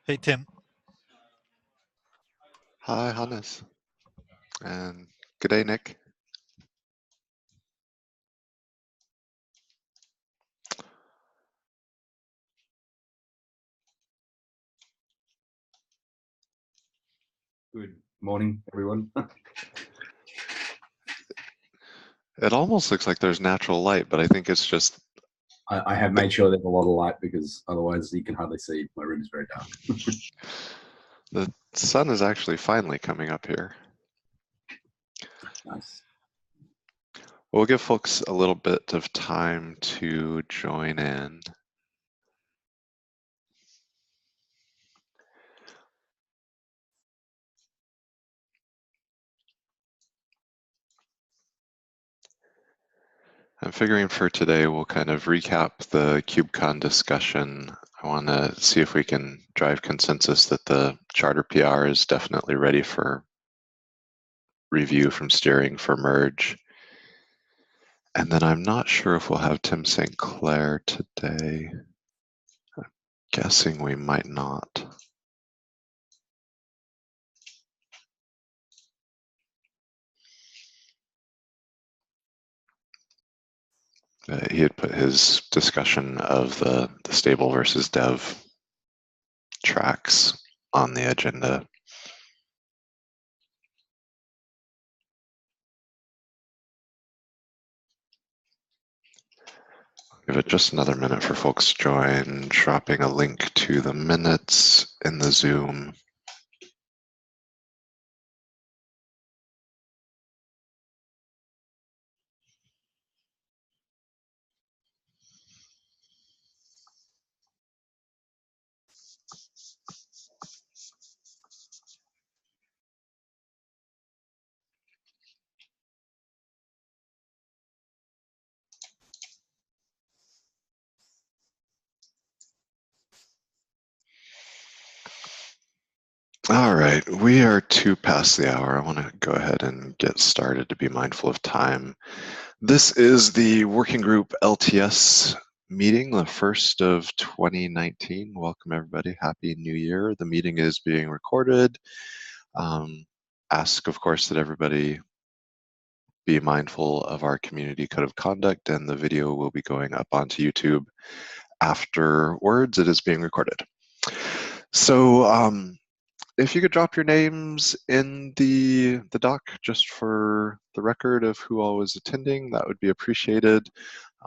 Hey, Tim. Hi, Hannes. And good day, Nick. Good morning, everyone. It almost looks like there's natural light, but I think it's just... I have made sure there's a lot of light because otherwise you can hardly see. My room is very dark. The sun is actually finally coming up here. Nice. We'll give folks a little bit of time to join in. I'm figuring for today we'll kind of recap the KubeCon discussion. I want to see if we can drive consensus that the charter PR is definitely ready for review from steering for merge. And then I'm not sure if we'll have Tim St. Clair today. I'm guessing we might not. He had put his discussion of the stable versus dev tracks on the agenda. Give it just another minute for folks to join, dropping a link to the minutes in the Zoom. All right, we are 2 past the hour. I want to go ahead and get started to be mindful of time. This is the working group LTS meeting, the first of 2019. Welcome everybody, Happy New Year. The meeting is being recorded. Ask, of course, that everybody be mindful of our community code of conduct, and the video will be going up onto YouTube afterwards. It is being recorded. So if you could drop your names in the doc just for the record of who all was attending, that would be appreciated.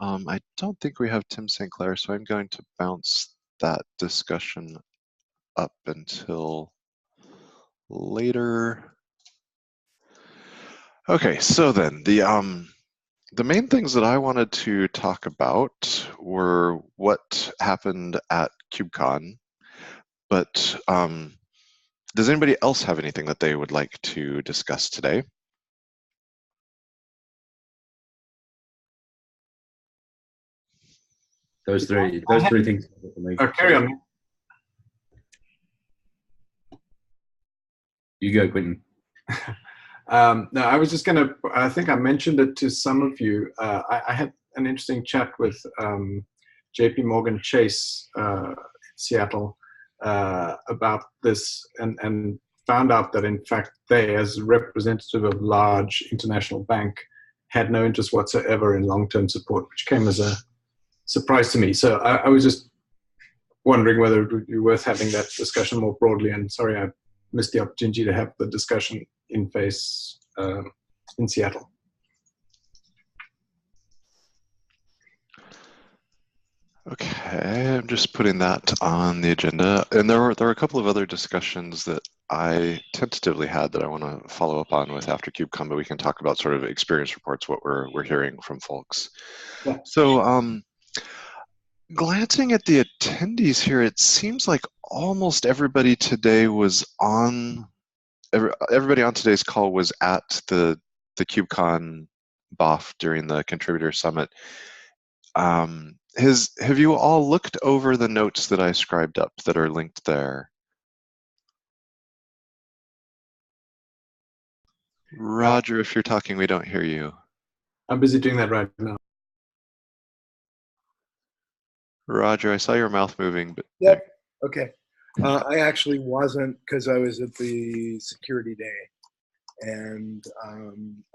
I don't think we have Tim St. Clair, so I'm going to bounce that discussion up until later. Okay, so then the main things that I wanted to talk about were what happened at KubeCon, but does anybody else have anything that they would like to discuss today? Those three things for me. Carry on. You go, Quentin. No, I was just going to, I think I mentioned it to some of you. I had an interesting chat with JP Morgan Chase in Seattle about this and found out that in fact they, as representative of large international bank, had no interest whatsoever in long-term support, which came as a surprise to me. So I was just wondering whether it would be worth having that discussion more broadly, and sorry I missed the opportunity to have the discussion in face in Seattle. Okay, I'm just putting that on the agenda. And there were a couple of other discussions that I tentatively had that I want to follow up on with after KubeCon, but we can talk about sort of experience reports, what we're hearing from folks. Yeah. So glancing at the attendees here, it seems like almost everybody today was on, everybody on today's call was at the KubeCon BOF during the Contributor Summit. Have you all looked over the notes that I scribed up that are linked there? Roger, if you're talking, we don't hear you. I'm busy doing that right now. Roger, I saw your mouth moving, but... Yep, okay. I actually wasn't because I was at the security day, and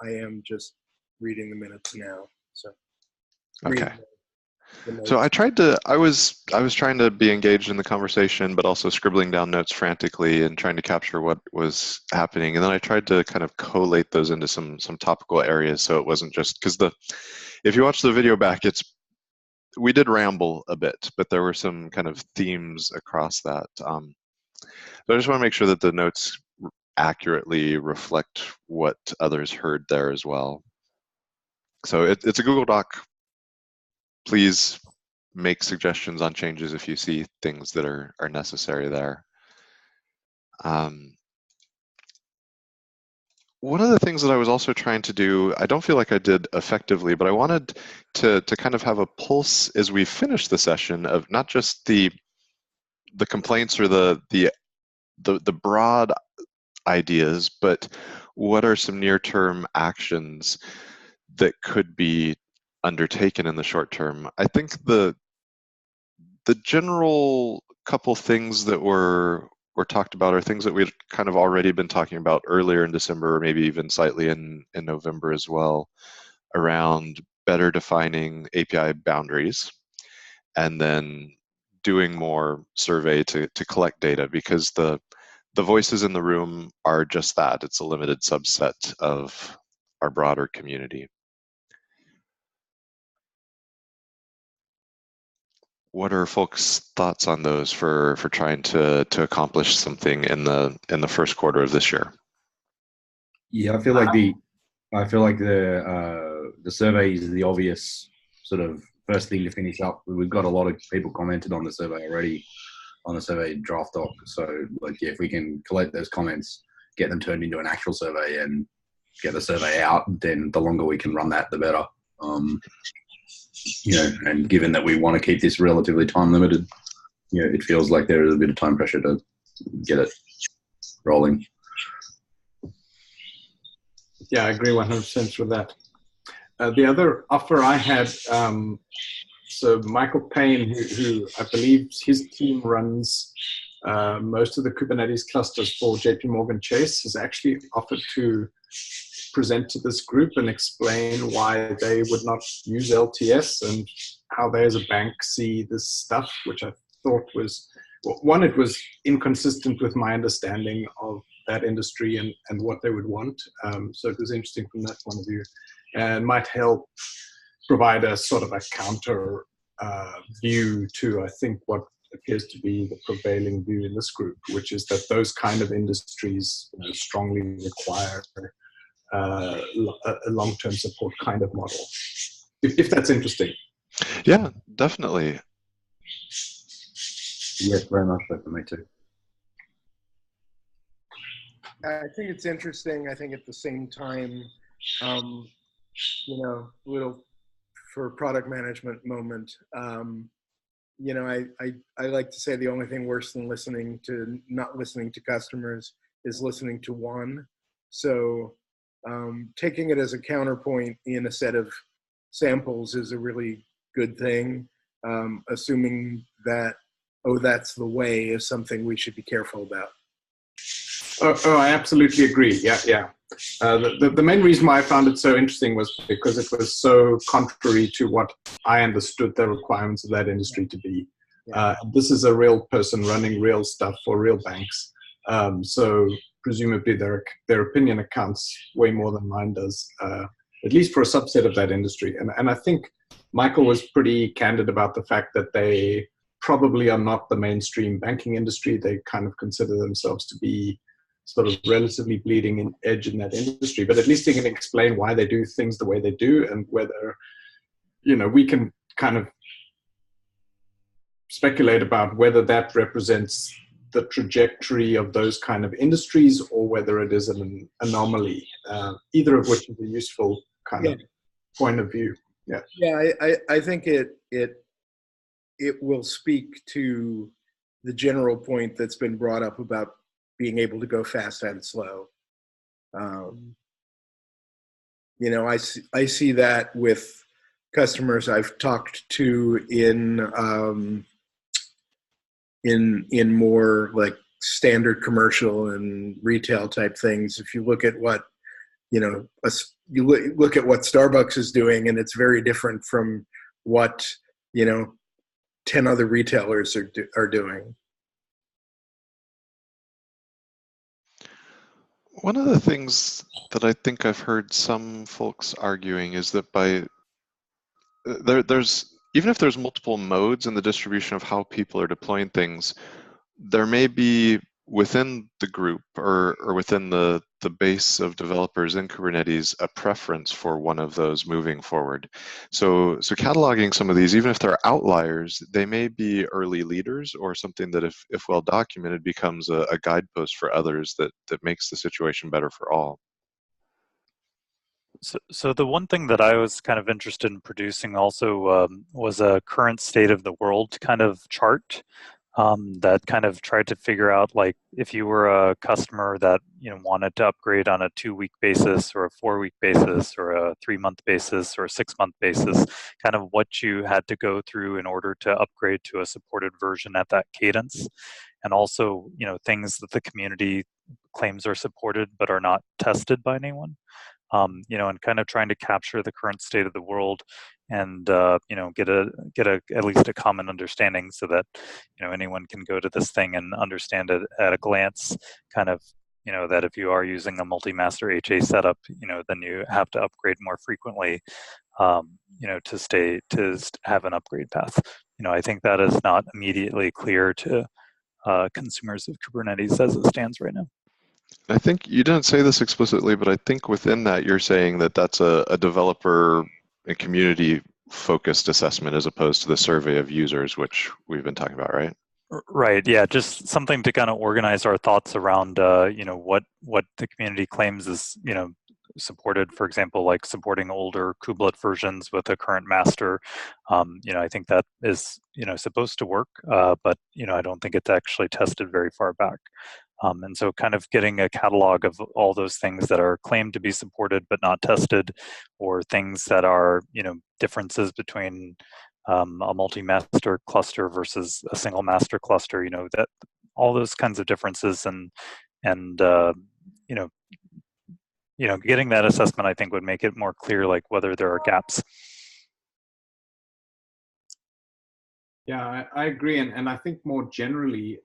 I am just reading the minutes now. So, Okay. reading the So notes. I was trying to be engaged in the conversation, but also scribbling down notes frantically and trying to capture what was happening. And then I tried to kind of collate those into some topical areas, so it wasn't just because if you watch the video back, we did ramble a bit, but there were some kind of themes across that. So I just want to make sure that the notes accurately reflect what others heard there as well. So it's a Google Doc. Please make suggestions on changes if you see things that are necessary there. One of the things that I was also trying to do, I don't feel like I did effectively, but I wanted to kind of have a pulse as we finish the session of not just the complaints or the broad ideas, but what are some near-term actions that could be undertaken in the short term. I think the general couple things that were talked about are things that we'd kind of already been talking about earlier in December, or maybe even slightly in November as well, around better defining API boundaries and then doing more survey to collect data, because the voices in the room are just that. It's a limited subset of our broader community. What are folks' thoughts on those for trying to accomplish something in the first quarter of this year? Yeah, I feel like the survey is the obvious sort of first thing to finish up. We've got a lot of people commented on the survey already, on the survey draft doc. So, like, yeah, if we can collect those comments, get them turned into an actual survey, and get the survey out, then the longer we can run that, the better. And given that we want to keep this relatively time limited, it feels like there is a bit of time pressure to get it rolling. Yeah, I agree 100% with that. The other offer I had, so Michael Payne, who I believe his team runs most of the Kubernetes clusters for JP Morgan Chase, has actually offered to present to this group and explain why they would not use LTS and how they as a bank see this stuff, which I thought was, one, it was inconsistent with my understanding of that industry and what they would want. So it was interesting from that point of view, and might help provide a sort of a counter view to, I think, what appears to be the prevailing view in this group, which is that those kind of industries strongly require a long-term support kind of model, if that's interesting. Yeah, definitely. Yes, very much so for me too. I think it's interesting. I think at the same time, little for product management moment, I like to say the only thing worse than not listening to customers is listening to one. So taking it as a counterpoint in a set of samples is a really good thing. Assuming that, that's the way, is something we should be careful about. Oh, I absolutely agree. Yeah. The main reason why I found it so interesting was because it was so contrary to what I understood the requirements of that industry to be. Yeah. This is a real person running real stuff for real banks. So presumably their opinion accounts way more than mine does, at least for a subset of that industry. And I think Michael was pretty candid about the fact that they probably are not the mainstream banking industry. They kind of consider themselves to be sort of relatively bleeding edge in that industry, but at least they can explain why they do things the way they do, and whether, we can kind of speculate about whether that represents the trajectory of those kind of industries or whether it is an anomaly, either of which is a useful kind of point of view. Yeah, I think it will speak to the general point that's been brought up about being able to go fast and slow. I see that with customers I've talked to in in more like standard commercial and retail type things. If you look at what, you look at what Starbucks is doing, and it's very different from what, 10 other retailers are doing. One of the things that I think I've heard some folks arguing is that there's even if there's multiple modes in the distribution of how people are deploying things, there may be within the group or within the base of developers in Kubernetes a preference for one of those moving forward. So cataloging some of these, even if they're outliers, they may be early leaders or something that if well documented becomes a guidepost for others that makes the situation better for all. So the one thing that I was kind of interested in producing also was a current state of the world kind of chart that kind of tried to figure out, like, if you were a customer that wanted to upgrade on a 2-week basis or a 4-week basis or a 3-month basis or a 6-month basis, kind of what you had to go through in order to upgrade to a supported version at that cadence, and also things that the community claims are supported but are not tested by anyone. And kind of trying to capture the current state of the world, and get at least a common understanding, so that anyone can go to this thing and understand it at a glance. Kind of that if you are using a multi-master HA setup, then you have to upgrade more frequently, to have an upgrade path. I think that is not immediately clear to consumers of Kubernetes as it stands right now. I think you didn't say this explicitly, but I think within that you're saying that that's a developer and community focused assessment as opposed to the survey of users, which we've been talking about, right? Right. Yeah. Just something to kind of organize our thoughts around, what the community claims is, supported. For example, like supporting older kubelet versions with a current master. I think that is, supposed to work, but I don't think it's actually tested very far back. And so kind of getting a catalog of all those things that are claimed to be supported but not tested, or things that are, differences between a multi-master cluster versus a single master cluster, that all those kinds of differences, and getting that assessment, I think, would make it more clear, like, whether there are gaps. Yeah, I agree. And I think more generally,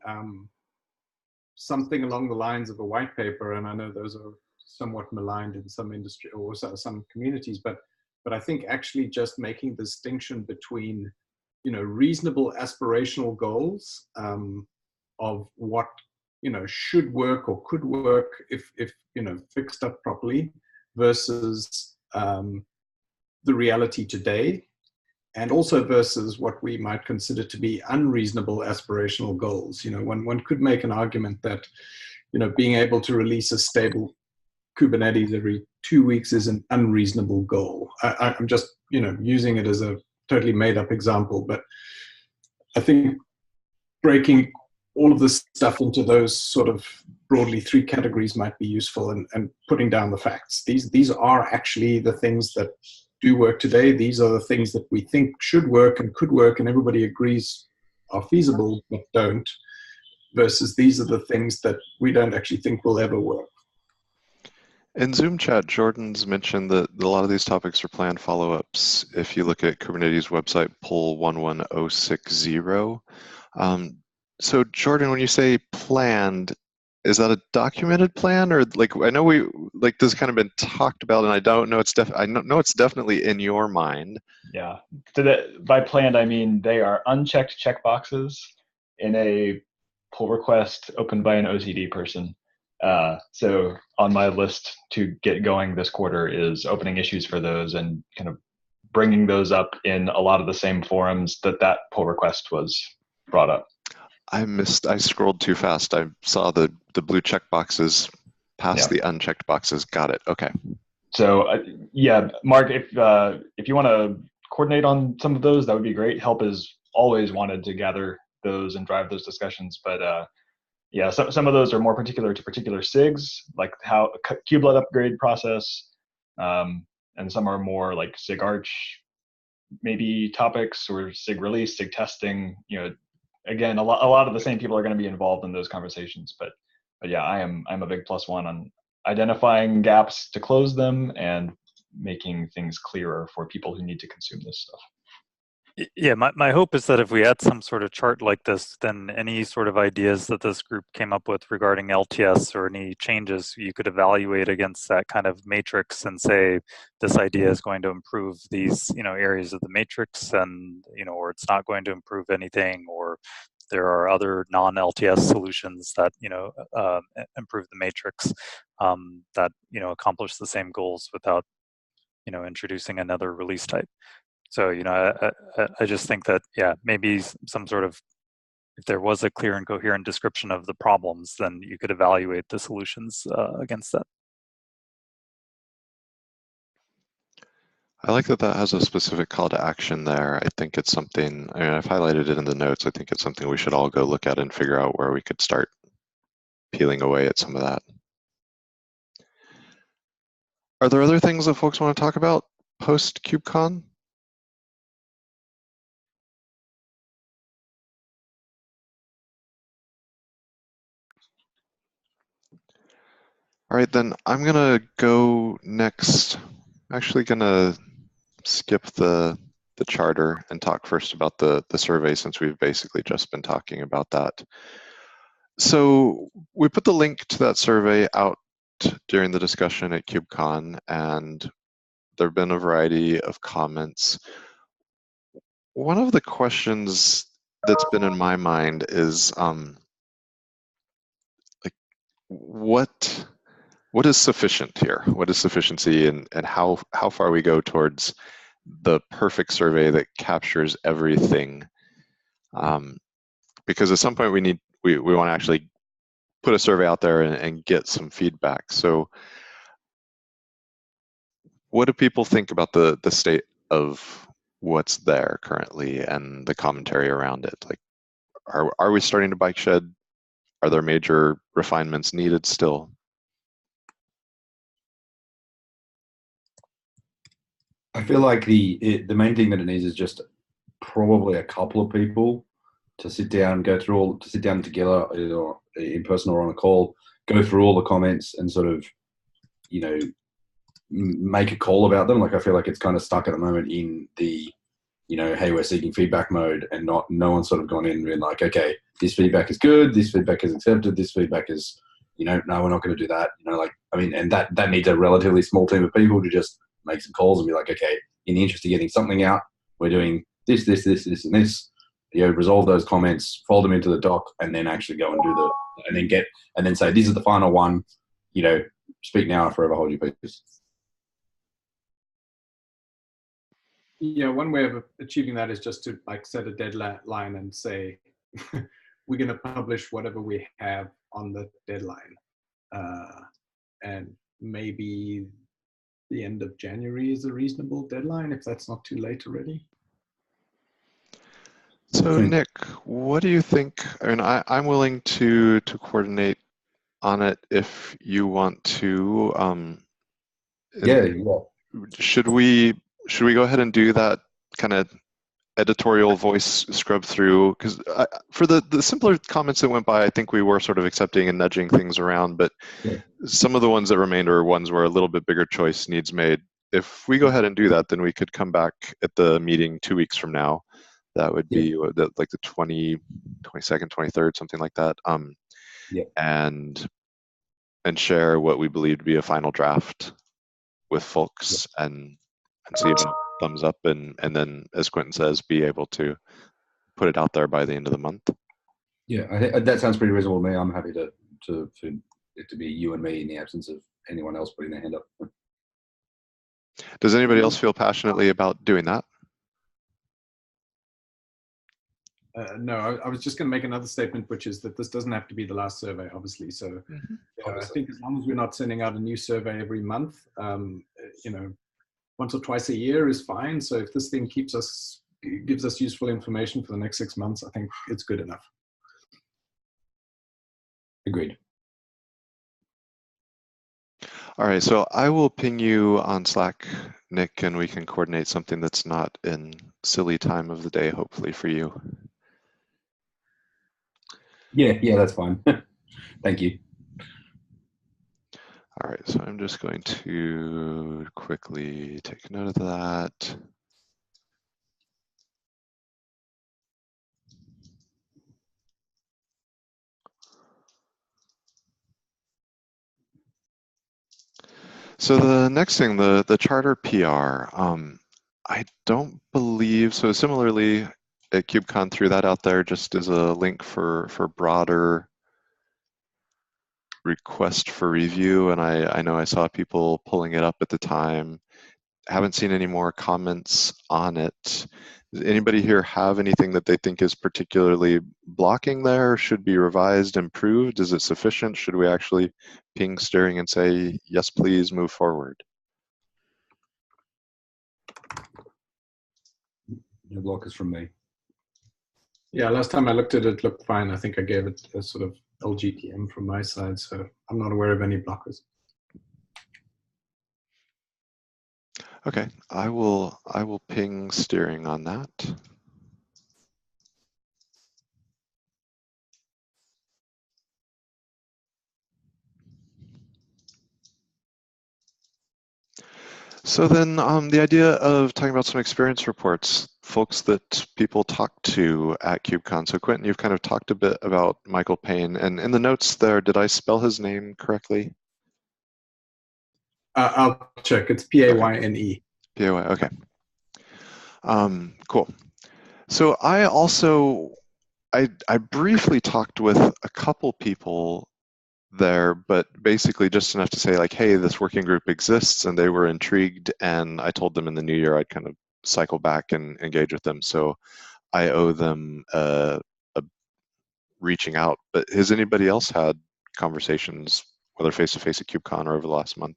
something along the lines of a white paper, and I know those are somewhat maligned in some industry or some communities, but I think actually just making the distinction between, reasonable aspirational goals of what, should work or could work if fixed up properly, versus the reality today, and also versus what we might consider to be unreasonable aspirational goals. One could make an argument that, being able to release a stable Kubernetes every 2 weeks is an unreasonable goal. I'm just, using it as a totally made up example, but I think breaking all of this stuff into those sort of broadly 3 categories might be useful, and putting down the facts. These are actually the things that do work today. These are the things that we think should work and could work, and everybody agrees are feasible but don't, versus these are the things that we don't actually think will ever work. In Zoom chat, Jordan's mentioned that a lot of these topics are planned follow-ups. If you look at Kubernetes website poll 11060. So Jordan, when you say planned, is that a documented plan, or like, I know this has kind of been talked about, and I don't know I know it's definitely in your mind. Yeah. By planned, I mean they are unchecked checkboxes in a pull request opened by an OCD person. So on my list to get going this quarter is opening issues for those and kind of bringing those up in a lot of the same forums that pull request was brought up. I scrolled too fast. I saw the blue check boxes past the unchecked boxes. Got it. Okay. So yeah, Mark, if you want to coordinate on some of those, that would be great. Help is always wanted to gather those and drive those discussions. But yeah, some of those are more particular to particular SIGs, like how a kubelet upgrade process, and some are more like SIG Arch maybe topics, or SIG release, SIG testing, again, a lot of the same people are going to be involved in those conversations. But yeah, I'm a big +1 on identifying gaps to close them and making things clearer for people who need to consume this stuff. Yeah, my hope is that if we had some sort of chart like this, then any sort of ideas that this group came up with regarding LTS or any changes, you could evaluate against that kind of matrix and say, this idea is going to improve these, areas of the matrix, and, or it's not going to improve anything, or there are other non-LTS solutions that, improve the matrix, that, accomplish the same goals without, introducing another release type. So, I just think that, yeah, maybe some sort of, if there was a clear and coherent description of the problems, then you could evaluate the solutions against that. I like that that has a specific call to action there. I think it's something, I mean, I've highlighted it in the notes. I think it's something we should all go look at and figure out where we could start peeling away at some of that. Are there other things that folks want to talk about post KubeCon? All right, then I'm gonna go next. I'm actually gonna skip the charter and talk first about the survey, since we've basically just been talking about that. So we put the link to that survey out during the discussion at KubeCon, and there have been a variety of comments. One of the questions that's been in my mind is like, what is sufficient here? What is sufficiency, and how far we go towards the perfect survey that captures everything? Because at some point we want to actually put a survey out there and get some feedback. So what do people think about the state of what's there currently and the commentary around it? Like, are we starting to bike shed? Are there major refinements needed still? I feel like the main thing that it needs is just probably a couple of people to sit down, sit down together, either in person or on a call, go through all the comments and sort of, make a call about them. Like, I feel like it's kind of stuck at the moment in the, hey, we're seeking feedback mode, and no one's sort of gone in and been like, okay, this feedback is good, this feedback is accepted, this feedback is, no, we're not going to do that. And that needs a relatively small team of people to just make some calls and be like, okay, in the interest of getting something out, we're doing this, and this. Resolve those comments, fold them into the doc, and then actually go and do and then say, this is the final one. Speak now or forever hold your peace. Yeah, one way of achieving that is just to set a deadline and say, we're going to publish whatever we have on the deadline, and maybe the end of January is a reasonable deadline if that's not too late already. So Nick, what do you think? I mean, I'm willing to coordinate on it if you want to. Yeah. Should we go ahead and do that kind of editorial voice scrub through? Because for the simpler comments that went by, I think we were sort of accepting and nudging things around, but yeah. Some of the ones that remained are ones where a little bit bigger choice needs made. If we go ahead and do that, then we could come back at the meeting 2 weeks from now. That would be like the 22nd, 23rd, something like that. And share what we believe to be a final draft with folks, and see if it thumbs up, and then, as Quentin says, be able to put it out there by the end of the month. Yeah, I think that sounds pretty reasonable to me. I'm happy for it to be you and me in the absence of anyone else putting their hand up. Does anybody else feel passionately about doing that? No, I was just going to make another statement, which is that this doesn't have to be the last survey, obviously. So I think as long as we're not sending out a new survey every month, once or twice a year is fine. So if this thing gives us useful information for the next 6 months, I think it's good enough. Agreed. All right, so I will ping you on Slack, Nick, and we can coordinate something that's not in silly time of the day, hopefully for you. Yeah, that's fine. Thank you. All right, so I'm just going to quickly take note of that. So the next thing, the charter PR, I don't believe, so similarly at KubeCon threw that out there just as a link for broader request for review, and I know I saw people pulling it up at the time. Haven't seen any more comments on it. Does anybody here have anything that they think is particularly blocking there, should be revised, improved? Is it sufficient? Should we actually ping steering and say, yes, please move forward? No blockers from me. Yeah, last time I looked at it, it looked fine. I think I gave it a sort of LGTM from my side, so I'm not aware of any blockers. Okay, I will ping steering on that. So then the idea of talking about some experience reports, folks that people talk to at KubeCon. So Quentin, you've kind of talked a bit about Michael Payne, and in the notes there, did I spell his name correctly? I'll check. It's Payne. Pay, okay. Cool. So I briefly talked with a couple people there, but basically just enough to say like, hey, this working group exists, and they were intrigued, and I told them in the new year I'd kind of cycle back and engage with them. So I owe them a reaching out. But has anybody else had conversations, whether face-to-face at KubeCon or over the last month?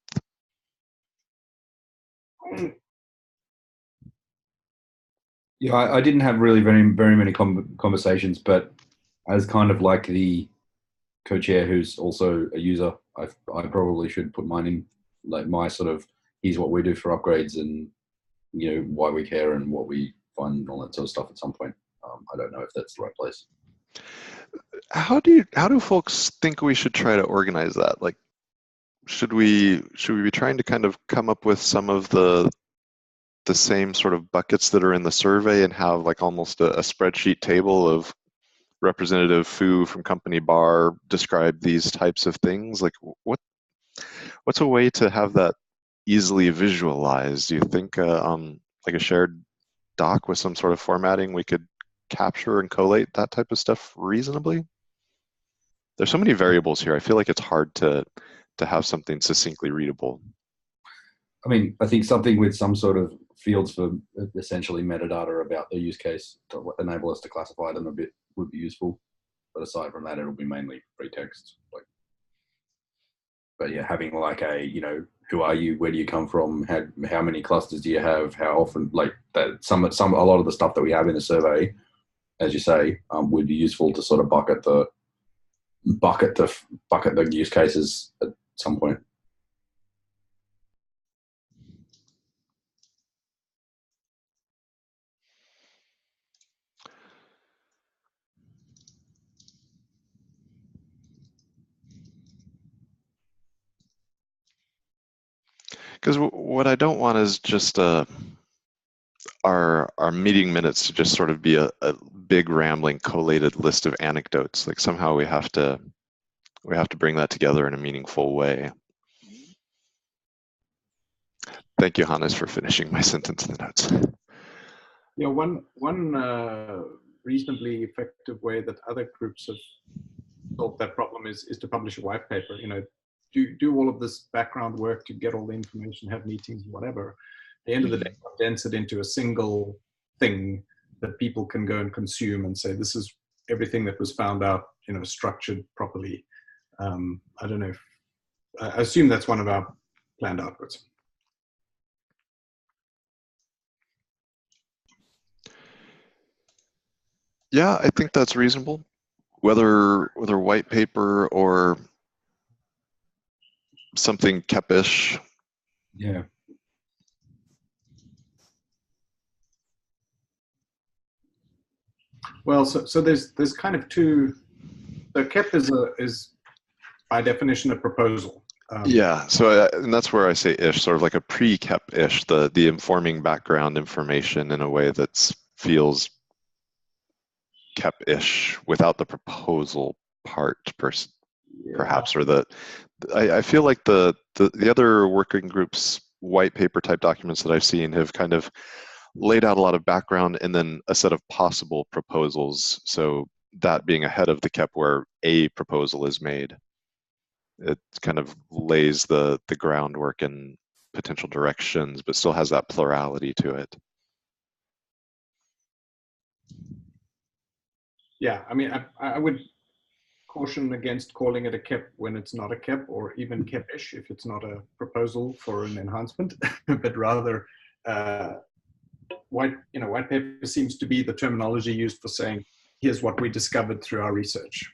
Yeah, I didn't have really very many conversations, but as kind of like the co-chair who's also a user, I probably should put mine in, like my sort of, here's what we do for upgrades and, you know, why we care and what we find and all that sort of stuff at some point. I don't know if that's the right place. How do folks think we should try to organize that? Like, should we be trying to kind of come up with some of the same sort of buckets that are in the survey and have like almost a spreadsheet table of Representative Fu from company bar describe these types of things? Like, what's a way to have that easily visualized? Do you think like a shared doc with some sort of formatting we could capture and collate that type of stuff reasonably? There's so many variables here. I feel like it's hard to have something succinctly readable. I mean, I think something with some sort of fields for essentially metadata about the use case to enable us to classify them a bit would be useful. But aside from that, it'll be mainly free text. Like, but yeah, having like a, you know, who are you? Where do you come from? How many clusters do you have? How often? Like that. A lot of the stuff that we have in the survey, as you say, would be useful to sort of bucket the use cases at some point. Because what I don't want is just our meeting minutes to just sort of be a big rambling collated list of anecdotes. Like somehow we have to bring that together in a meaningful way. Thank you, Hannes, for finishing my sentence in the notes. Yeah, one reasonably effective way that other groups have solved that problem is to publish a white paper. You know, do all of this background work to get all the information, have meetings, whatever. At the end of the day, condense it into a single thing that people can go and consume and say, this is everything that was found out, you know, structured properly. I don't know if, I assume that's one of our planned outputs. Yeah, I think that's reasonable. Whether white paper or something kepish. Yeah. Well, so there's kind of two. the KEP is by definition a proposal. Yeah, so and that's where I say ish, sort of like a pre-KEP-ish, the informing background information in a way that feels KEP-ish without the proposal part, perhaps, or I feel like the other working groups white paper type documents that I've seen have kind of laid out a lot of background and then a set of possible proposals. So that being ahead of the KEP where a proposal is made, it kind of lays the groundwork and potential directions, but still has that plurality to it. Yeah, I mean, I would caution against calling it a KEP when it's not a KEP, or even KEP-ish if it's not a proposal for an enhancement, but rather white paper seems to be the terminology used for saying, here's what we discovered through our research.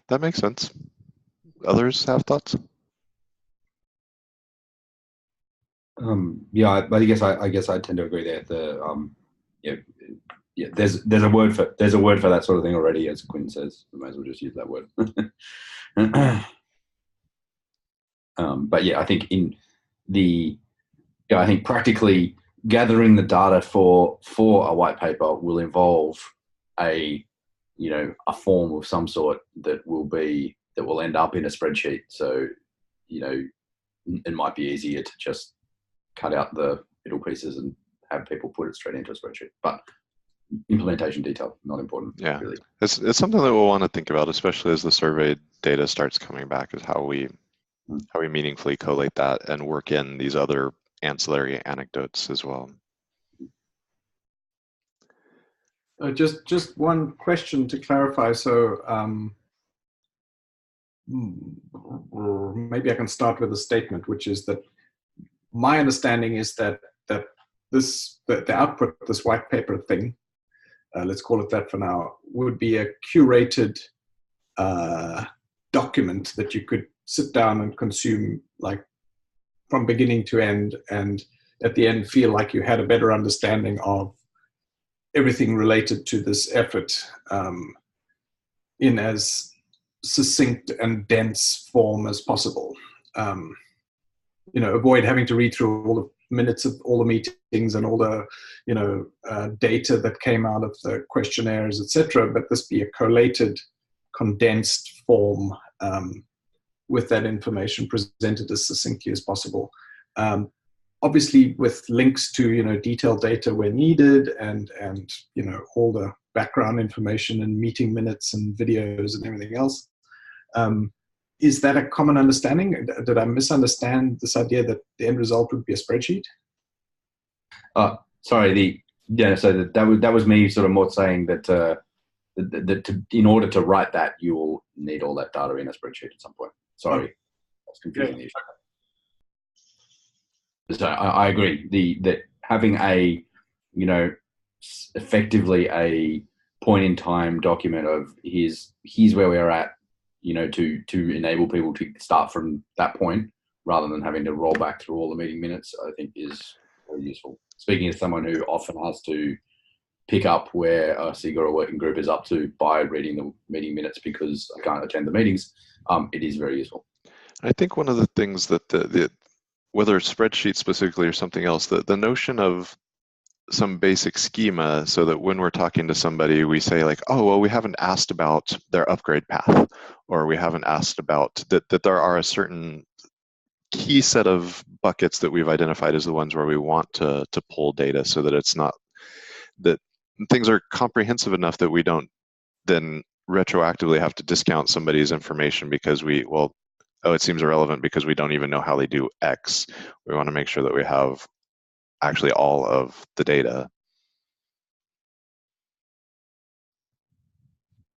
That makes sense. Others have thoughts? Yeah, but I guess I tend to agree there. Yeah, there's a word for that sort of thing already, as Quinn says. We might as well just use that word. But yeah, I think I think practically gathering the data for a white paper will involve a form of some sort that will end up in a spreadsheet. So, it might be easier to just cut out the middle pieces and have people put it straight into a spreadsheet. But implementation detail, not important. Yeah, really. It's something that we'll want to think about, especially as the survey data starts coming back, is how we meaningfully collate that and work in these other ancillary anecdotes as well. Just one question to clarify. So maybe I can start with a statement, which is that my understanding is that the output, this white paper thing, let's call it that for now, would be a curated document that you could sit down and consume, like from beginning to end, and at the end feel like you had a better understanding of everything related to this effort in as succinct and dense form as possible. Avoid having to read through all the minutes of all the meetings and all the data that came out of the questionnaires, etc. But this be a collated, condensed form with that information presented as succinctly as possible. Obviously, with links to detailed data where needed, and all the background information and meeting minutes and videos and everything else. Is that a common understanding? Did I misunderstand this idea that the end result would be a spreadsheet? Sorry. So that was me sort of more saying that in order to write that, you will need all that data in a spreadsheet at some point. Sorry, I was confusing the issue. So I agree. That having effectively a point in time document of here's where we are at, to enable people to start from that point rather than having to roll back through all the meeting minutes, I think is very useful. Speaking as someone who often has to pick up where a SIG or a working group is up to by reading the meeting minutes because I can't attend the meetings, it is very useful. I think one of the things that whether it's spreadsheet specifically or something else, the notion of some basic schema, so that when we're talking to somebody, we say like, oh, well, we haven't asked about their upgrade path, or we haven't asked about that there are a certain key set of buckets that we've identified as the ones where we want to pull data, so that it's not that things are comprehensive enough that we don't then retroactively have to discount somebody's information because it seems irrelevant because we don't even know how they do X. We want to make sure that we have actually all of the data.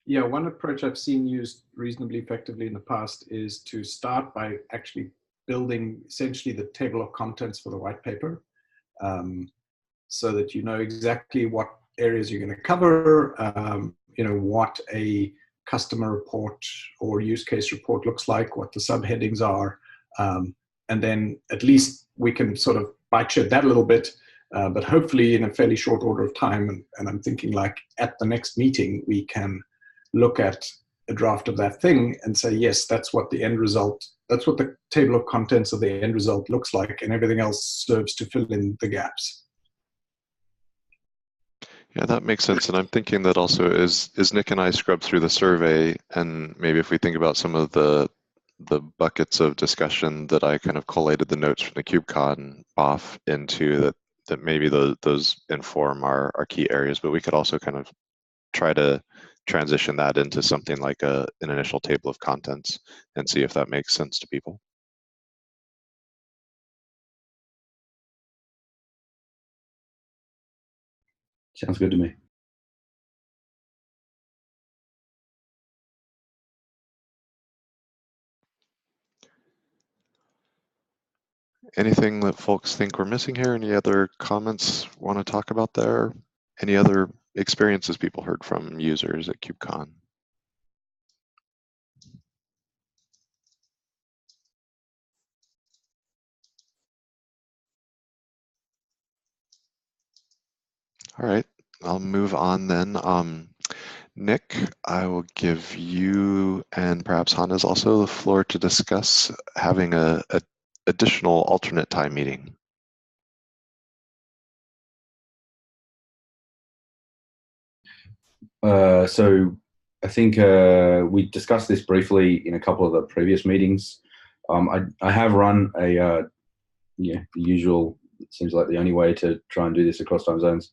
Yeah, one approach I've seen used reasonably effectively in the past is to start by actually building essentially the table of contents for the white paper, so that you know exactly what areas you're going to cover, what a customer report or use case report looks like, what the subheadings are, and then at least we can sort of bite shed that a little bit, but hopefully in a fairly short order of time. And I'm thinking like at the next meeting, we can look at a draft of that thing and say, yes, that's what the end result, that's what the table of contents of the end result looks like, and everything else serves to fill in the gaps. Yeah, that makes sense. And I'm thinking that also is Nick and I scrubbed through the survey, and maybe if we think about some of the buckets of discussion that I kind of collated the notes from the KubeCon off into, that maybe those inform our key areas, but we could also kind of try to transition that into something like an initial table of contents and see if that makes sense to people. Sounds good to me. Anything that folks think we're missing here? Any other comments want to talk about there? Any other experiences people heard from users at KubeCon? All right, I'll move on then. Nick, I will give you and perhaps Hannes also the floor to discuss having a additional alternate time meeting. So I think we discussed this briefly in a couple of the previous meetings. I have run the usual, it seems like the only way to try and do this across time zones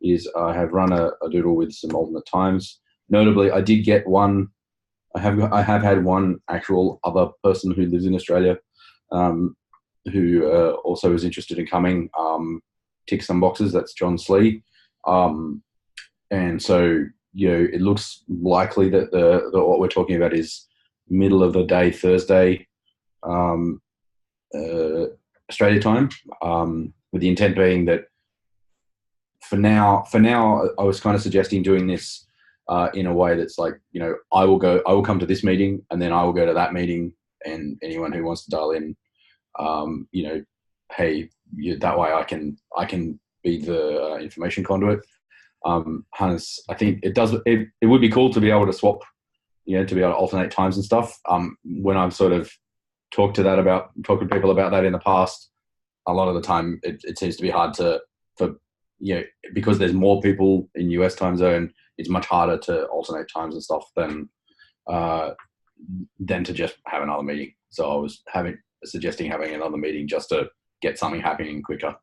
is I have run a doodle with some alternate times. Notably, I did get one. I have had one actual other person who lives in Australia who also was interested in coming, tick some boxes. That's John Slee. And so, it looks likely that what we're talking about is middle of the day, Thursday, Australia time, with the intent being that for now, I was kind of suggesting doing this in a way that's like, I will come to this meeting and then I will go to that meeting, and anyone who wants to dial in, hey, that way I can be the information conduit. Hannes, I think it would be cool to be able to swap, to be able to alternate times and stuff. When I've sort of talked to people about that in the past, a lot of the time it seems to be hard because there's more people in US time zone, it's much harder to alternate times and stuff than to just have another meeting. So I was suggesting having another meeting just to get something happening quicker.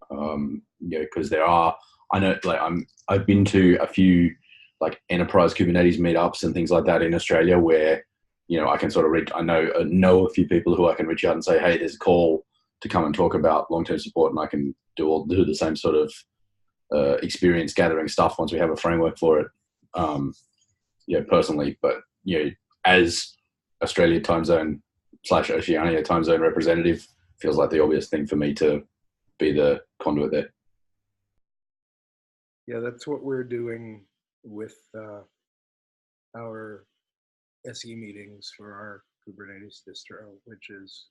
Because I know, like I've been to a few like enterprise Kubernetes meetups and things like that in Australia where, I can sort of I know a few people who I can reach out and say, hey, there's a call to come and talk about long-term support, and I can do the same sort of experience gathering stuff once we have a framework for it. Personally, but as Australia time zone / Oceania time zone representative, feels like the obvious thing for me to be the conduit there. Yeah, that's what we're doing with our SE meetings for our Kubernetes distro, which is,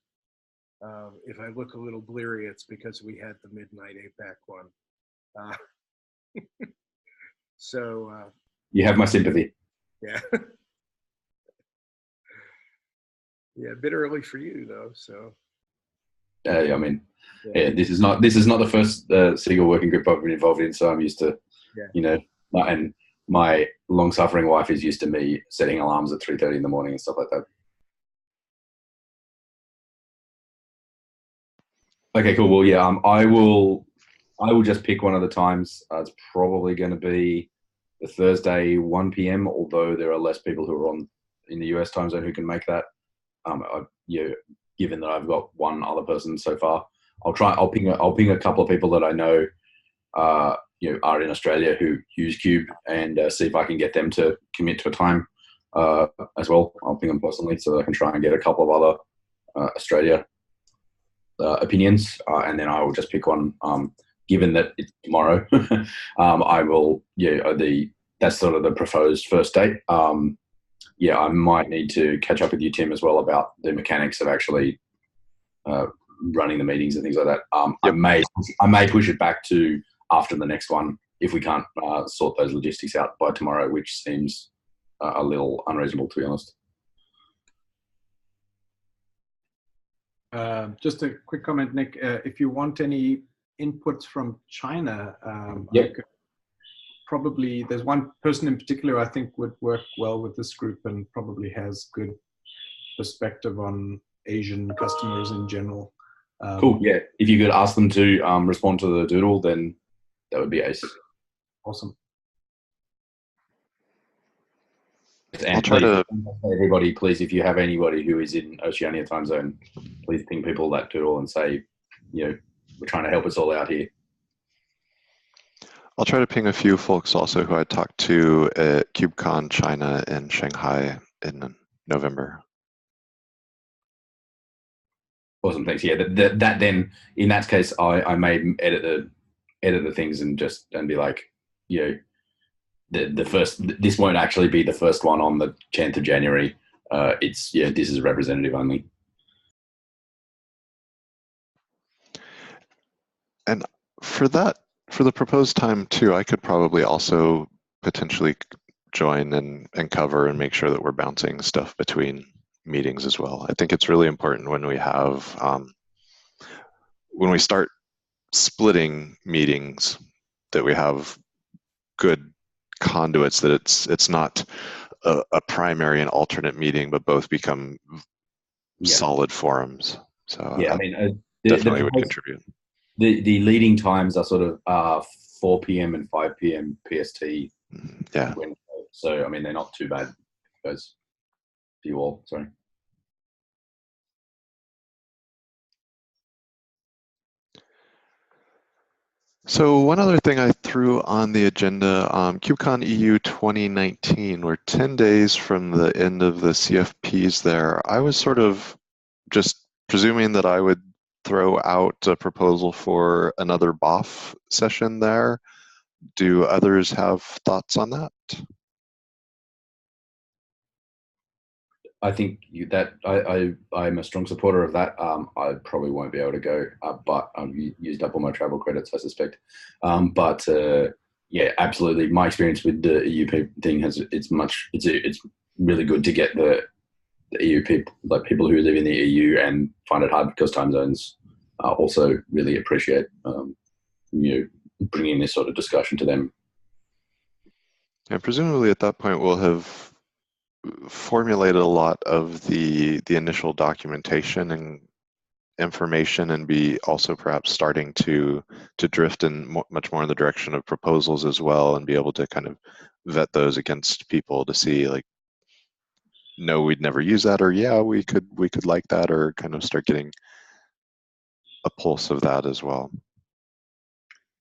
if I look a little bleary, it's because we had the midnight APAC one. So you have my sympathy. Yeah. Yeah, a bit early for you though. So. I mean, yeah, this is not the first SIGA working group I've been involved in, so I'm used to, and my long-suffering wife is used to me setting alarms at 3:30 in the morning and stuff like that. Okay, cool. Well, yeah, I will just pick one of the times. It's probably going to be the Thursday 1 p.m. Although there are less people who are in the US time zone who can make that. Given that I've got one other person so far, I'll ping a couple of people that I know, are in Australia who use Kube, and see if I can get them to commit to a time as well. I'll ping them personally so that I can try and get a couple of other Australia opinions, and then I will just pick one. Given that it's tomorrow, I will. The that's sort of the proposed first date. Yeah, I might need to catch up with you, Tim, as well about the mechanics of actually running the meetings and things like that. Yep. I may push it back to after the next one if we can't sort those logistics out by tomorrow, which seems a little unreasonable, to be honest. Just a quick comment, Nick. If you want any inputs from China, Yep. I could probably, there's one person in particular I think would work well with this group and probably has good perspective on Asian customers in general. Cool. Yeah. If you could ask them to respond to the doodle, then that would be ace. Awesome. And I'll try please, to. everybody, please, if you have anybody who is in Oceania time zone, please ping people that doodle and say, we're trying to help us all out here. I'll try to ping a few folks also who I talked to at KubeCon China in Shanghai in November. Awesome, thanks. Yeah, that then in that case, I may edit the things and be like, the first. This won't actually be the first one on the 10th of January. This is representative only. And for the proposed time too, I could probably also potentially join and cover and make sure that we're bouncing stuff between meetings as well. I think it's really important when we have when we start splitting meetings that we have good conduits, that it's not a primary and alternate meeting, but both become solid forums. So yeah, I mean, definitely would contribute. The leading times are sort of 4 p.m. and 5 p.m. PST. Yeah. So I mean, they're not too bad, guys. For you all, sorry. So one other thing I threw on the agenda, KubeCon EU 2019, we're 10 days from the end of the CFPs there. I was sort of just presuming that I would throw out a proposal for another BOF session there. Do others have thoughts on that? I think I'm a strong supporter of that. I probably won't be able to go, but I've used up all my travel credits, I suspect. Yeah, absolutely. My experience with the EU thing it's really good to get the EU people, like people who live in the EU and find it hard because time zones also really appreciate bringing this sort of discussion to them. And presumably at that point we'll have formulated a lot of the initial documentation and information, and be also perhaps starting to drift in much more in the direction of proposals as well, and be able to kind of vet those against people to see, like, no, we'd never use that, or yeah, we could like that, or kind of start getting a pulse of that as well.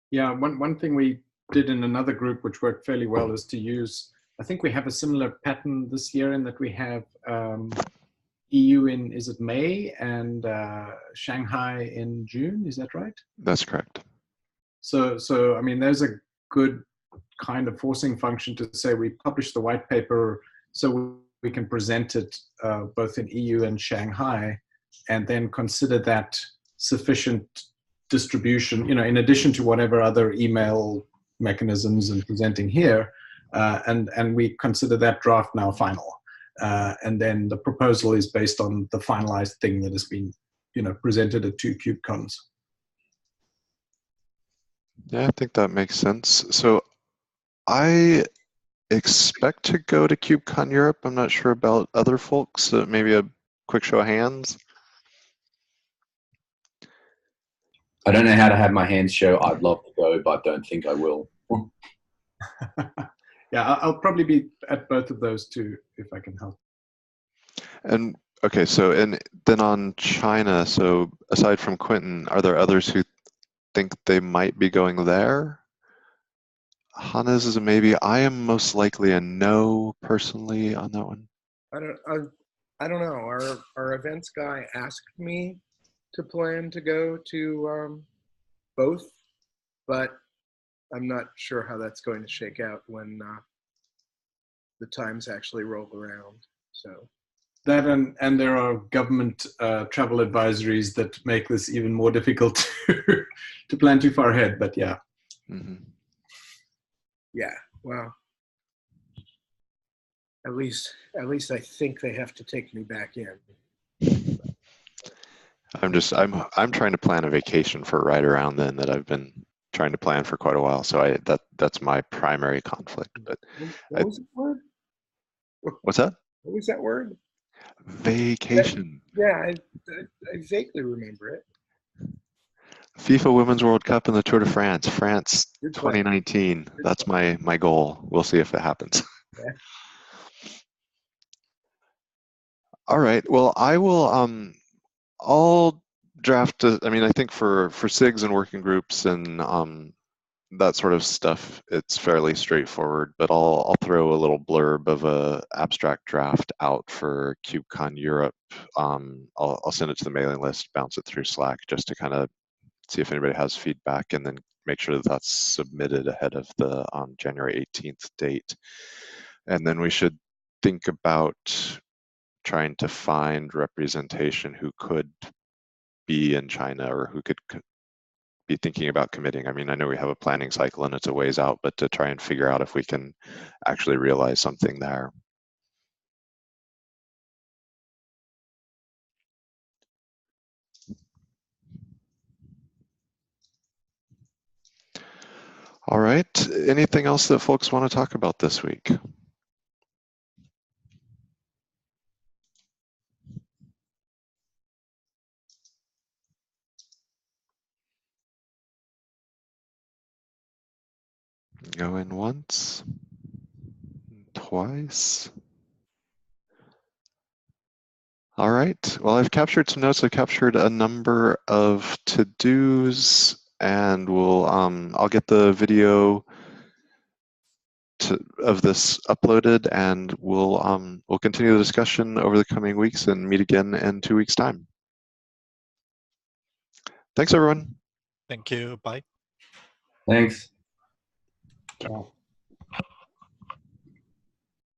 Yeah, one thing we did in another group which worked fairly well is to use, I think we have a similar pattern this year in that we have EU in, is it May, and Shanghai in June, is that right? That's correct. So I mean, there's a good kind of forcing function to say we publish the white paper so we can present it both in EU and Shanghai, and then consider that sufficient distribution, in addition to whatever other email mechanisms and presenting here, and we consider that draft now final. And then the proposal is based on the finalized thing that has been, presented at 2 KubeCons. Yeah, I think that makes sense. So I expect to go to KubeCon Europe. I'm not sure about other folks. So maybe a quick show of hands. I don't know how to have my hands show. I'd love to go, but don't think I will. Yeah, I'll probably be at both of those too, if I can help. And okay, so and then on China, so aside from Quentin, are there others who think they might be going there? Hannes is a maybe. I am most likely a no personally on that one. I don't know. Our events guy asked me to plan to go to both, but I'm not sure how that's going to shake out when the times actually roll around. So that, and there are government travel advisories that make this even more difficult to plan too far ahead. But yeah. Mm-hmm. Yeah, well, at least I think they have to take me back in. I'm trying to plan a vacation for right around then that I've been trying to plan for quite a while. So that's my primary conflict. But What was that word? What's that? What was that word? Vacation. Yeah, I vaguely remember it. FIFA Women's World Cup and the Tour de France, France Good play. 2019. That's my goal. We'll see if it happens. Yeah. All right. Well, I'll draft. I mean, I think for SIGs and working groups and that sort of stuff, it's fairly straightforward. But I'll throw a little blurb of a abstract draft out for KubeCon Europe. I'll send it to the mailing list, bounce it through Slack, just to kind of see if anybody has feedback, and then make sure that that's submitted ahead of the January 18th date. And then we should think about trying to find representation who could be in China or who could be thinking about committing. I mean, I know we have a planning cycle and it's a ways out, but to try and figure out if we can actually realize something there. All right. Anything else that folks want to talk about this week? Go in once, twice. All right. Well, I've captured some notes. I've captured a number of to-dos, and I'll get the video of this uploaded, and we'll continue the discussion over the coming weeks and meet again in 2 weeks' time. Thanks, everyone. Thank you. Bye. Thanks. Ciao.